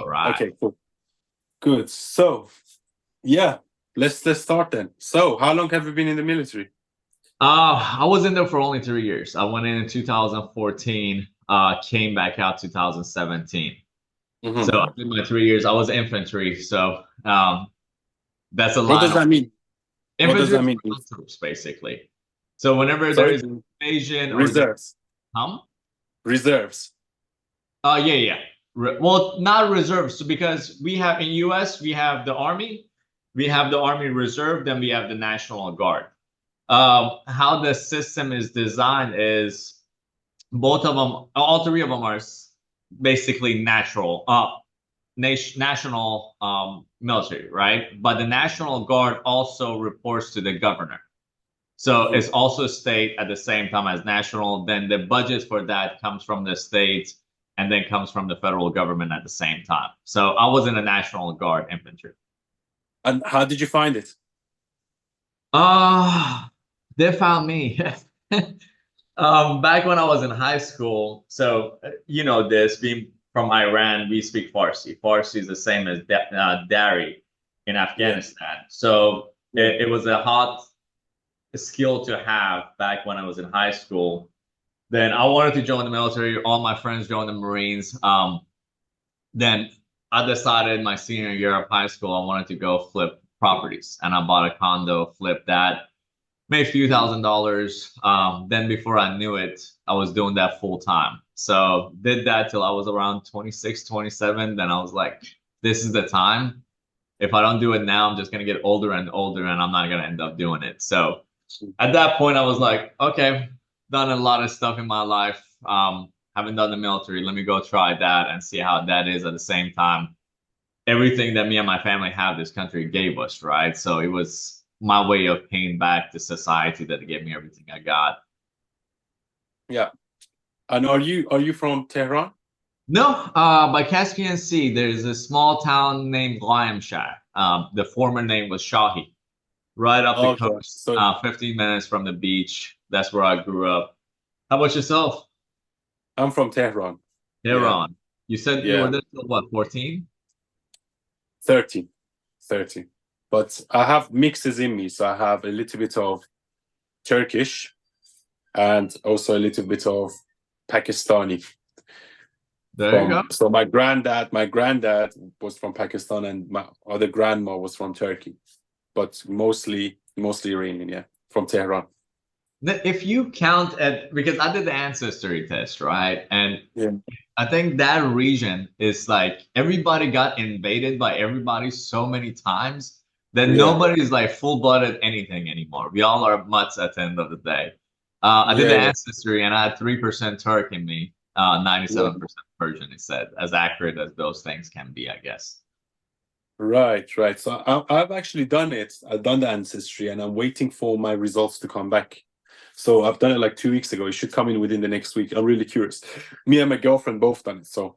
All right. Okay, cool. Good. So, yeah, let's start then. So, how long have you been in the military? I was in there for only 3 years. I went in 2014, came back out 2017. So Hmm. I did my 3 years. I was infantry, so that's a What line does of that mean? What does infantry that mean? ground troops, basically. So whenever there Sorry? is an invasion or there, Reserves. huh? Reserves. Yeah, yeah. Well, not reserves, so because we have in US, we have the Army, we have the Army Reserve, then we have the National Guard. How the system is designed is both of them, all three of them are basically national military, right? But the National Guard also reports to the governor. So Hmm. it's also state at the same time as national. Then the budget for that comes from the states and then comes from the federal government at the same time. So I was in the National Guard infantry. And how did you find it? Uh, they found me. Back when I was in high school, so you know this, being from Iran, we speak Farsi. Farsi is the same as Dari in Yeah, Afghanistan. So yeah. it was a hot skill to have back when I was in high school. Then I wanted to join the military. All my friends joined the Marines. Then I decided my senior year of high school, I wanted to go flip properties, and I bought a condo, flipped that, made a few Mhm. $1,000s. Then before I knew it, I was doing that full time. So did that till I was around 26, 27. Then I was like, this is the time. If I don't do it now, I'm just gonna get older and older, and I'm not gonna end up doing it. So at that point, I was like, okay, done a lot of stuff in my life. Haven't done the military. Let me go try that and see how that is. At the same time, everything that me and my family have, this country gave us, right? So it was my way of paying back to society that gave me everything I got. Yeah. And are you from Tehran? No, by Caspian Sea, there's a small town named Liamshire. The former name was Shahi, right up the Okay. coast, So 15 minutes from the beach. That's where I grew up. How about yourself? I'm from Tehran. Yeah. Iran. You said you were Yeah. there till what, 14? 30. 30. But I have mixes in me, so I have a little bit of Turkish and also a little bit of Pakistani. There you go. From so my granddad was from Pakistan and my other grandma was from Turkey, but mostly Iranian, yeah, from Tehran. If you count at, because I did the ancestry test, right? And Yeah, I think that region is like everybody got invaded by everybody so many times that yeah, nobody's like full-blooded anything anymore. We all are mutts at the end of the day. I did yeah, the yeah, ancestry and I had 3% Turk in me, yeah. 97% Persian, it said, as accurate as those things can be, I guess. Right, right. So I've actually done it. I've done the ancestry, and I'm waiting for my results to come back. So I've done it like 2 weeks ago. It should come in within the next week. I'm really curious. Me and my girlfriend both done it, so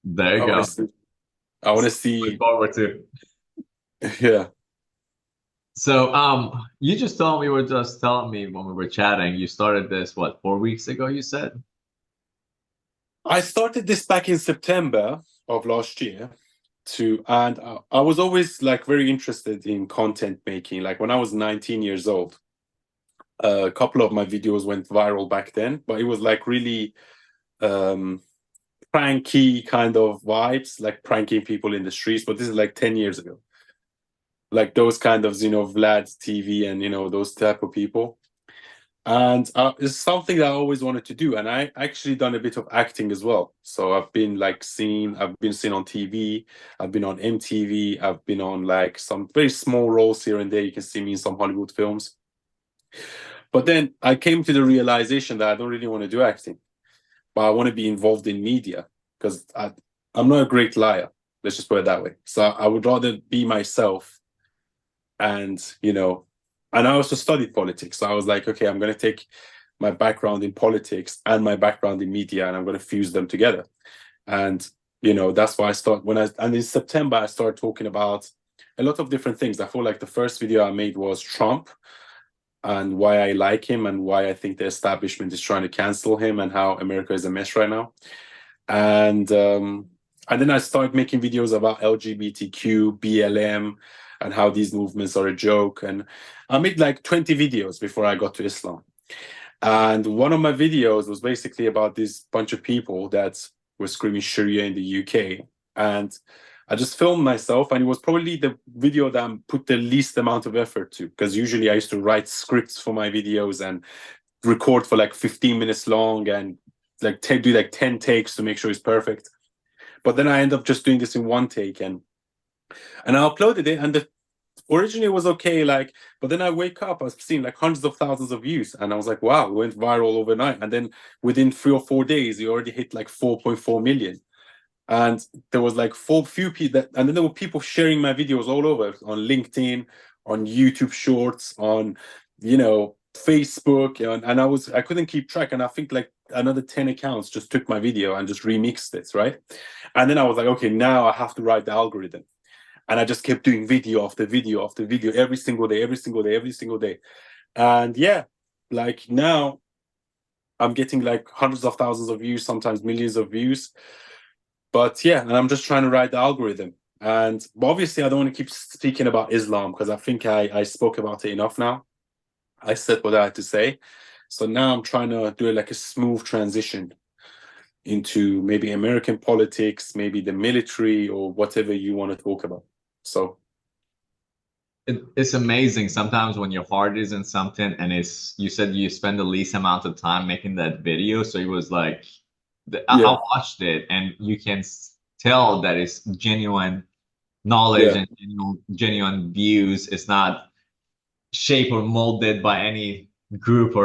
There I you want to go. see. I want to Look see. forward to. Yeah. So, you just told me, you were just telling me when we were chatting, you started this, what, 4 weeks ago, you said? I started this back in September of last year and I was always like very interested in content making. Like when I was 19 years old, a couple of my videos went viral back then, but it was like really um pranky kind of vibes, like pranking people in the streets. But this is like 10 years ago. Like those kind of, Vlad's TV and, those type of people. And it's something that I always wanted to do. And I actually done a bit of acting as well. So I've been seen on TV, I've been on MTV, I've been on like some very small roles here and there. You can see me in some Hollywood films. But then I came to the realization that I don't really want to do acting, but I want to be involved in media because I'm not a great liar. Let's just put it that way. So I would rather be myself and, and I also studied politics. So I was like, okay, I'm going to take my background in politics and my background in media, and I'm going to fuse them together. And, that's why and in September, I started talking about a lot of different things. I feel like the first video I made was Trump and why I like him and why I think the establishment is trying to cancel him and how America is a mess right now. And And then I started making videos about LGBTQ, BLM, and how these movements are a joke. And I made like 20 videos before I got to Islam. And one of my videos was basically about this bunch of people that were screaming Sharia in the UK. And I just filmed myself, and it was probably the video that I put the least amount of effort to, because usually I used to write scripts for my videos and record for like 15 minutes long and like do like 10 takes to make sure it's perfect. But then I end up just doing this in one take, and I uploaded it, and originally it was okay, like, but then I wake up, I was seeing like hundreds of thousands of views, and I was like, wow, it went viral overnight. And then within 3 or 4 days, you already hit like 4.4 million. And there was like few people that, and then there were people sharing my videos all over on LinkedIn, on YouTube Shorts, on Facebook, and I couldn't keep track, and I think like another 10 accounts just took my video and just remixed it, right? And then I was like, okay, now I have to write the algorithm. And I just kept doing video after video after video every single day, every single day, every single day. And yeah, like now I'm getting like hundreds of thousands of views, sometimes millions of views. But yeah, and I'm just trying to write the algorithm. And but obviously, I don't want to keep speaking about Islam, because I think I spoke about it enough now. I said what I had to say. So now I'm trying to do like a smooth transition into maybe American politics, maybe the military, or whatever you want to talk about. So It's amazing sometimes when your heart is in something and you said you spend the least amount of time making that video. So it was like, I yeah, watched it and you can tell that it's genuine knowledge yeah. and genuine views. It's not shaped or molded by any group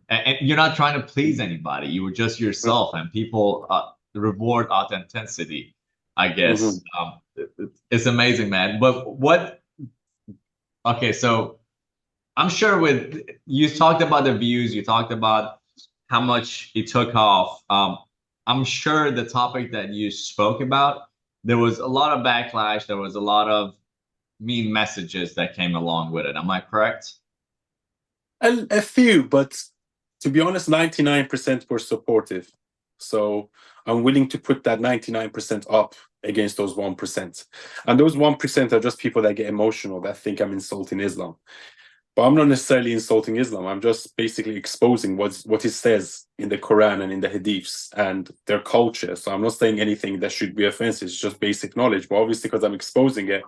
and you're not trying to please anybody. You were just yourself, and people reward authenticity, I guess. Mhm. It's amazing, man. But okay, so I'm sure with you talked about the views, you talked about how much it took off. I'm sure the topic that you spoke about, there was a lot of backlash, there was a lot of mean messages that came along with it. Am I correct? A few, but to be honest, 99% were supportive. So I'm willing to put that 99% up against those 1%. And those 1% are just people that get emotional, that think I'm insulting Islam. But I'm not necessarily insulting Islam. I'm just basically exposing what it says in the Quran and in the Hadiths and their culture. So I'm not saying anything that should be offensive. It's just basic knowledge. But obviously, because I'm exposing it,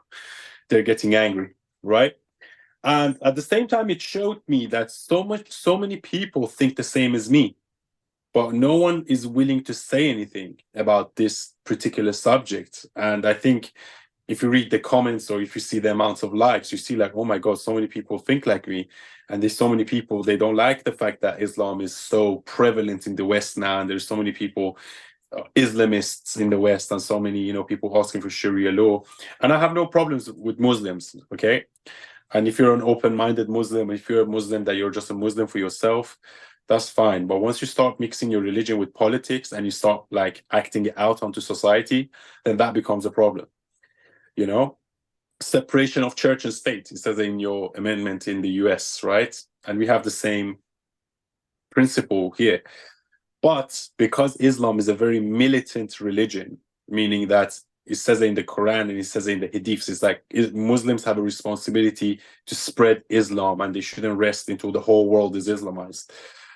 they're getting angry, right? And at the same time, it showed me that so many people think the same as me, but no one is willing to say anything about this particular subject. And I think if you read the comments or if you see the amounts of likes, you see like, oh my God, so many people think like me. And there's so many people, they don't like the fact that Islam is so prevalent in the West now. And there's so many people, Islamists in the West, and so many, people asking for Sharia law. And I have no problems with Muslims, okay? And if you're an open-minded Muslim, if you're a Muslim that you're just a Muslim for yourself, that's fine. But once you start mixing your religion with politics and you start like acting it out onto society, then that becomes a problem. You know, separation of church and state, it says in your amendment in the US, right? And we have the same principle here. But because Islam is a very militant religion, meaning that it says in the Quran and it says in the Hadiths, it's like Muslims have a responsibility to spread Islam, and they shouldn't rest until the whole world is Islamized.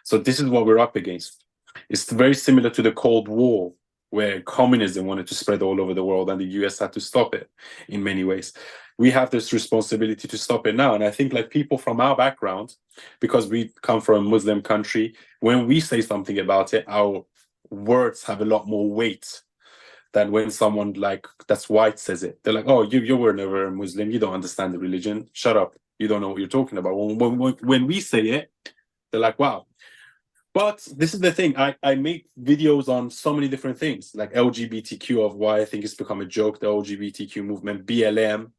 So this is what we're up against. It's very similar to the Cold War, where communism wanted to spread all over the world and the US had to stop it in many ways. We have this responsibility to stop it now. And I think like people from our background, because we come from a Muslim country, when we say something about it, our words have a lot more weight than when someone like that's white says it. They're like, oh, you were never a Muslim. You don't understand the religion. Shut up. You don't know what you're talking about. When we say it, they're like, wow. But this is the thing. I make videos on so many different things, like LGBTQ, of why I think it's become a joke, the LGBTQ movement, BLM,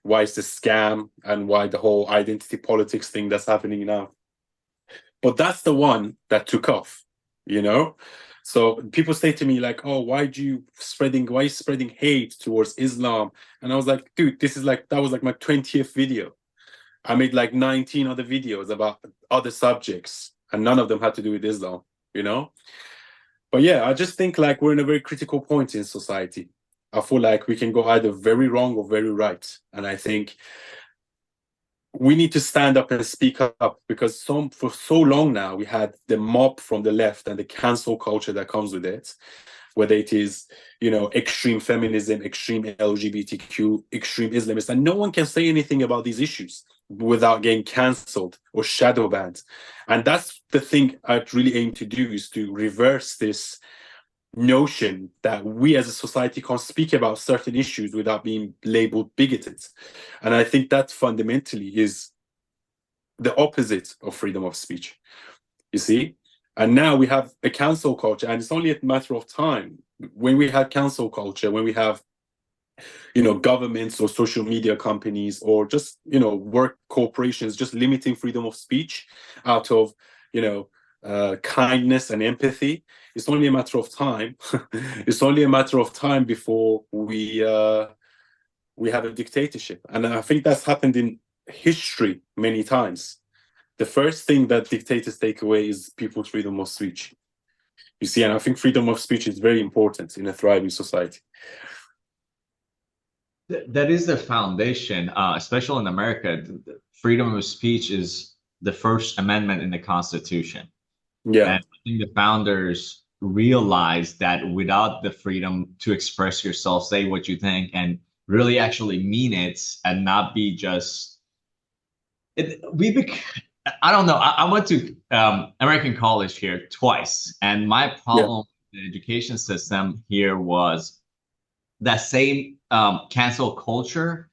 why it's a scam, and why the whole identity politics thing that's happening now. But that's the one that took off, you know? So people say to me like, oh, why you spreading hate towards Islam? And I was like, dude, that was like my 20th video. I made like 19 other videos about other subjects, and none of them had to do with Islam, you know? But yeah, I just think like we're in a very critical point in society. I feel like we can go either very wrong or very right. And I think we need to stand up and speak up, because for so long now we had the mob from the left and the cancel culture that comes with it, whether it is, extreme feminism, extreme LGBTQ, extreme Islamist, and no one can say anything about these issues without getting cancelled or shadow banned. And that's the thing I really aim to do, is to reverse this notion that we as a society can't speak about certain issues without being labeled bigoted. And I think that fundamentally is the opposite of freedom of speech, you see? And now we have a cancel culture, and it's only a matter of time. When we had cancel culture, when we have, governments or social media companies or just, work corporations just limiting freedom of speech out of, kindness and empathy, it's only a matter of time. It's only a matter of time before we have a dictatorship. And I think that's happened in history many times. The first thing that dictators take away is people's freedom of speech. You see, and I think freedom of speech is very important in a thriving society. That is the foundation, especially in America. Freedom of speech is the First Amendment in the Constitution. Yeah. And I think the founders realized that without the freedom to express yourself, say what you think, and really actually mean it, and not be just I don't know. I went to American college here twice, and my problem with the education system here was that same cancel culture.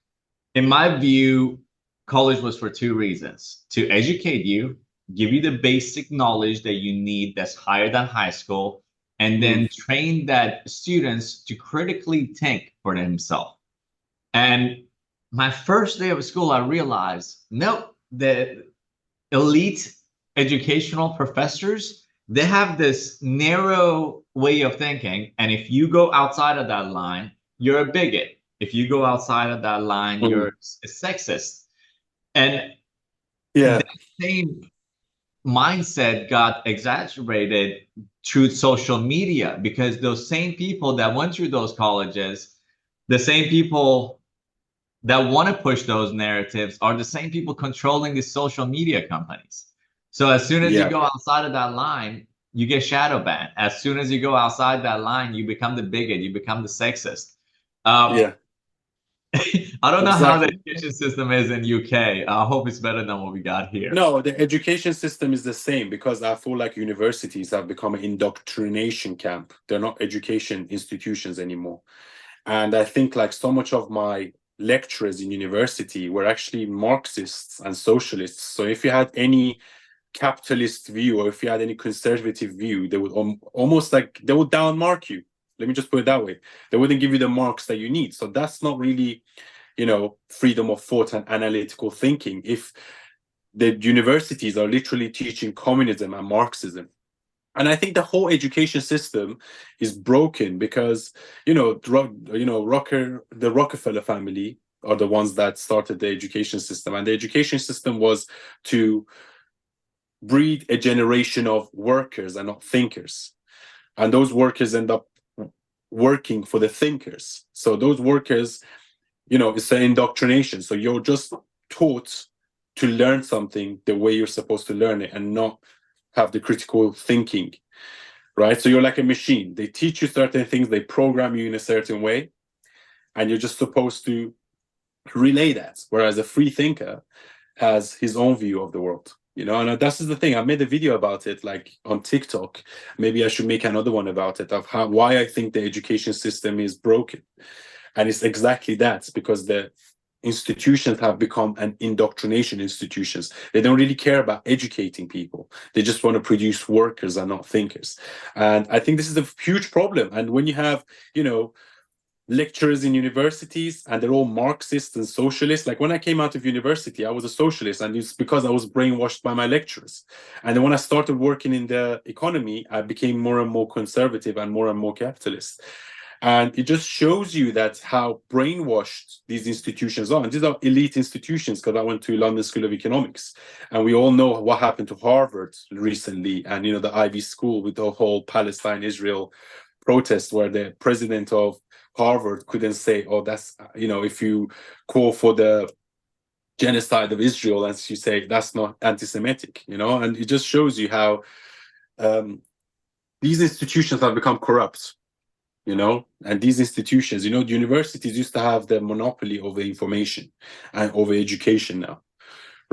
In my view, college was for two reasons: to educate you, give you the basic knowledge that you need that's higher than high school, and then train that students to critically think for themselves. And my first day of school, I realized, nope, the elite educational professors, they have this narrow way of thinking. And if you go outside of that line, you're a bigot. If you go outside of that line, you're a sexist. And that same mindset got exacerbated through social media, because those same people that went through those colleges, the same people that want to push those narratives, are the same people controlling the social media companies. So as soon as you go outside of that line, you get shadow banned. As soon as you go outside that line, you become the bigot, you become the sexist. I don't know how the education system is in UK. I hope it's better than what we got here. No, the education system is the same, because I feel like universities have become an indoctrination camp. They're not education institutions anymore. And I think like so much of my lecturers in university were actually Marxists and socialists. So if you had any capitalist view, or if you had any conservative view, they would almost like, they would downmark you. Let me just put it that way. They wouldn't give you the marks that you need. So that's not really, freedom of thought and analytical thinking, if the universities are literally teaching communism and Marxism. And I think the whole education system is broken because, the Rockefeller family are the ones that started the education system. And the education system was to breed a generation of workers and not thinkers. And those workers end up working for the thinkers. So those workers, it's an indoctrination. So you're just taught to learn something the way you're supposed to learn it, and not have the critical thinking, right? So you're like a machine. They teach you certain things, they program you in a certain way, and you're just supposed to relay that. Whereas a free thinker has his own view of the world, and that's the thing. I made a video about it, like on TikTok. Maybe I should make another one about it, of why I think the education system is broken. And it's exactly that, because the institutions have become an indoctrination institutions. They don't really care about educating people. They just want to produce workers and not thinkers. And I think this is a huge problem. And when you have, lecturers in universities and they're all Marxists and socialists. Like when I came out of university, I was a socialist, and it's because I was brainwashed by my lecturers. And then when I started working in the economy, I became more and more conservative and more capitalist. And it just shows you that how brainwashed these institutions are. And these are elite institutions, because I went to London School of Economics. And we all know what happened to Harvard recently, and, the Ivy School with the whole Palestine-Israel protest where the president of Harvard couldn't say, "Oh, that's if you call for the genocide of Israel," as you say, that's not anti-Semitic, and it just shows you how these institutions have become corrupt, and these institutions, the universities used to have the monopoly over information and over education now,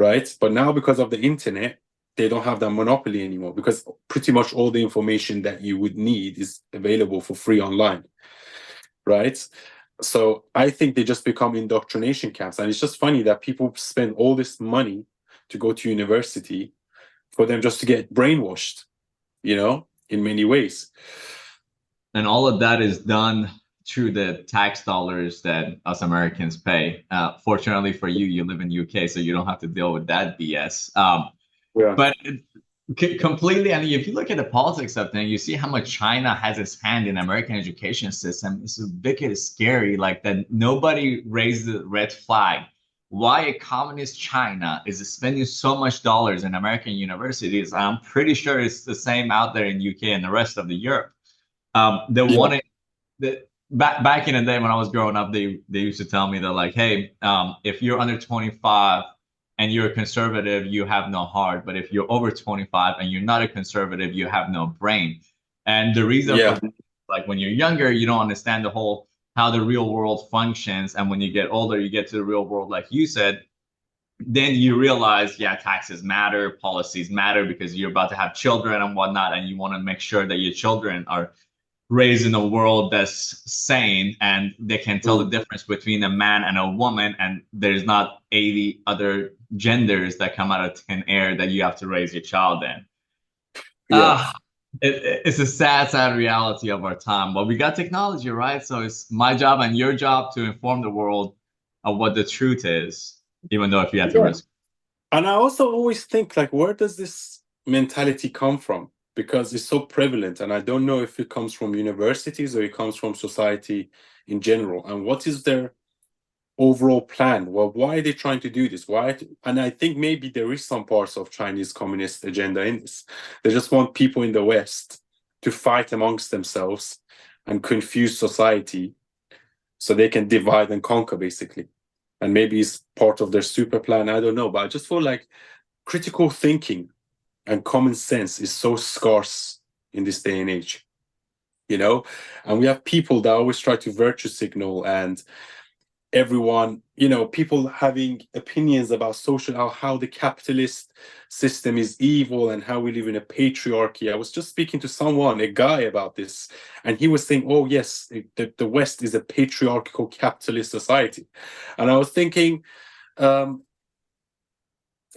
right? But now, because of the internet, they don't have that monopoly anymore, because pretty much all the information that you would need is available for free online, right? So I think they just become indoctrination camps. And it's just funny that people spend all this money to go to university for them just to get brainwashed, in many ways. And all of that is done through the tax dollars that us Americans pay. Fortunately for you, you live in UK, so you don't have to deal with that BS. Yeah. But completely, I mean, if you look at the politics of things, you see how much China has its hand in American education system. It's a bit scary, like that nobody raised the red flag. Why a communist China is spending so much dollars in American universities? I'm pretty sure it's the same out there in UK and the rest of the Europe. They wanted that back in the day when I was growing up, they used to tell me that like, hey, if you're under 25 and you're a conservative, you have no heart. But if you're over 25 and you're not a conservative, you have no brain. And the reason for Yeah. that, like when you're younger, you don't understand the whole how the real world functions. And when you get older, you get to the real world, like you said, then you realize, yeah, taxes matter, policies matter because you're about to have children and whatnot, and you want to make sure that your children are raised in a world that's sane and they can tell the difference between a man and a woman, and there's not 80 other genders that come out of thin air that you have to raise your child in. Yeah. It's a sad reality of our time. But we got technology, right? So it's my job and your job to inform the world of what the truth is, even though if you have to Yeah. risk. And I also always think, like, where does this mentality come from? Because it's so prevalent, and I don't know if it comes from universities or it comes from society in general. And what is their overall plan? Well, why are they trying to do this? And I think maybe there is some parts of Chinese communist agenda in this. They just want people in the West to fight amongst themselves and confuse society so they can divide and conquer, basically. And maybe it's part of their super plan. I don't know. But I just feel like critical thinking and common sense is so scarce in this day and age, and we have people that always try to virtue signal, and everyone, people having opinions about how the capitalist system is evil and how we live in a patriarchy. I was just speaking to a guy about this, and he was saying, oh yes, the West is a patriarchal capitalist society. And I was thinking,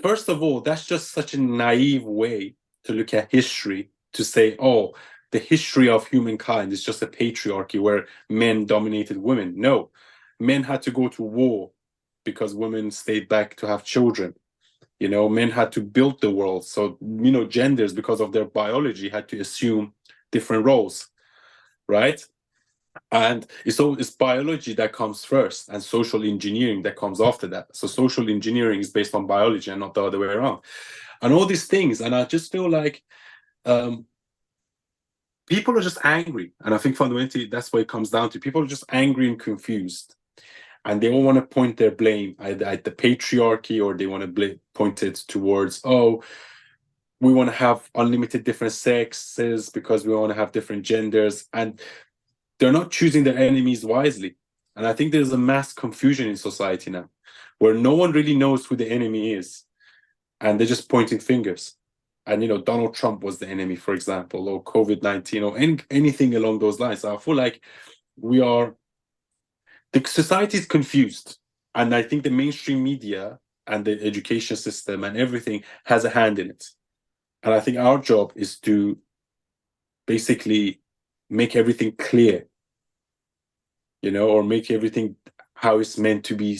first of all, that's just such a naive way to look at history, to say, oh, the history of humankind is just a patriarchy where men dominated women. No, men had to go to war because women stayed back to have children. Men had to build the world. So, genders, because of their biology, had to assume different roles, right? And it's biology that comes first and social engineering that comes after that. So social engineering is based on biology and not the other way around. And all these things. And I just feel like people are just angry. And I think fundamentally that's what it comes down to. People are just angry and confused. And they all want to point their blame either at the patriarchy, or they want to point it towards, oh, we want to have unlimited different sexes because we want to have different genders. And they're not choosing their enemies wisely. And I think there's a mass confusion in society now where no one really knows who the enemy is. And they're just pointing fingers. And, Donald Trump was the enemy, for example, or COVID-19, or anything along those lines. So I feel like the society is confused. And I think the mainstream media and the education system and everything has a hand in it. And I think our job is to basically make everything clear, or make everything how it's meant to be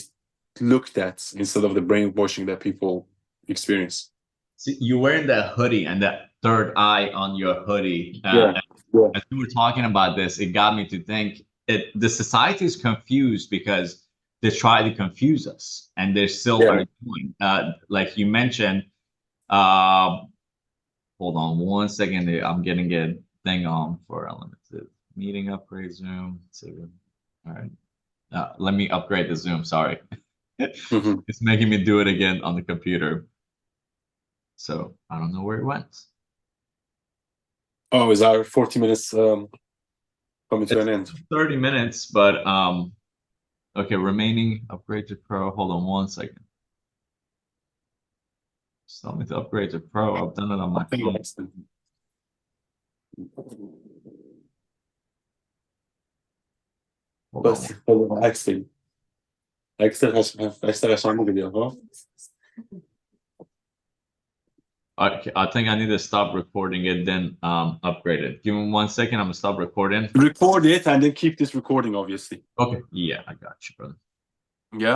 looked at, instead of the brainwashing that people experience. See, you're wearing that hoodie and that third eye on your hoodie. Yeah. As we were talking about this, it got me to think the society is confused because they try to confuse us, and they still are doing. Like you mentioned, hold on one second. I'm getting a thing on for unlimited. Meeting upgrade Zoom. All right. Let me upgrade the Zoom. Sorry. Mhm. It's making me do it again on the computer. So I don't know where it went. Oh, is our 40 minutes coming to It's an end? 30 minutes, but okay, remaining upgrade to Pro. Hold on 1 second. Just tell me to upgrade to Pro. I've done it on my phone. Hold بس on. عكسي عكسي عشان مو فيديو ها. I think I need to stop recording it, then upgrade it. Give me 1 second. I'm gonna stop recording. Record it and then keep this recording, obviously. Okay. Yeah, I got you, brother. Yeah.